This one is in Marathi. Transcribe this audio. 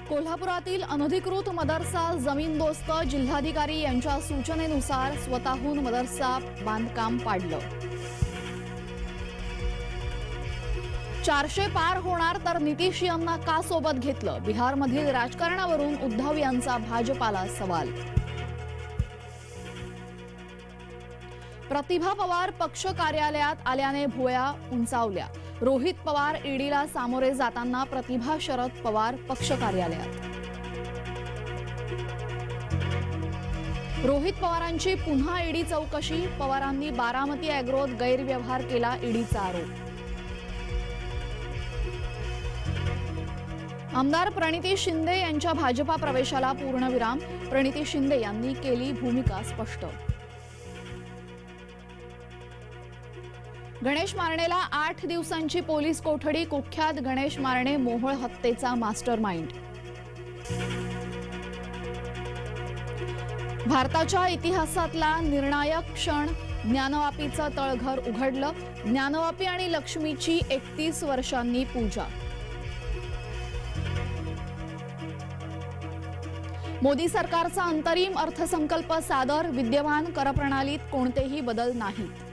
कोल्हापुरातील अनधिकृत मदरसा जमीनदोस्त जिल्हाधिकारी यांच्या सूचनेनुसार स्वतःहून मदरसा बांधकाम पाडलं। 400 पार होणार तर नितीश यांना का सोबत घेतलं? बिहारमधील राजकारणावरून उद्धव यांचा भाजपाला सवाल। प्रतिभा पवार पक्ष कार्यालयात आल्याने भुवया उंचावल्या। रोहित पवार ईडीला सामोरे जाताना प्रतिभा शरद पवार पक्ष कार्यालयात। रोहित पवारांची पुन्हा ईडी चौकशी। पवारांनी बारामती अॅग्रोत गैरव्यवहार केला, ईडीचा आरोप। आमदार प्रणिती शिंदे यांच्या भाजपा प्रवेशाला पूर्णविराम। प्रणिती शिंदे यांनी केली भूमिका स्पष्ट। गणेश मारणेला 8 दिवसांची पोलीस कोठडी। कुख्यात गणेश मारणे मोहोळ हत्येचा मास्टरमाइंड। भारताच्या इतिहासातला निर्णायक क्षण। ज्ञानवापीचं तळघर उघडलं। ज्ञानवापी आणि लक्ष्मीची 31 वर्षांनी पूजा। मोदी सरकारचा अंतरिम अर्थसंकल्प सादर। विद्यमान करप्रणालीत कोणतेही बदल नाहीत।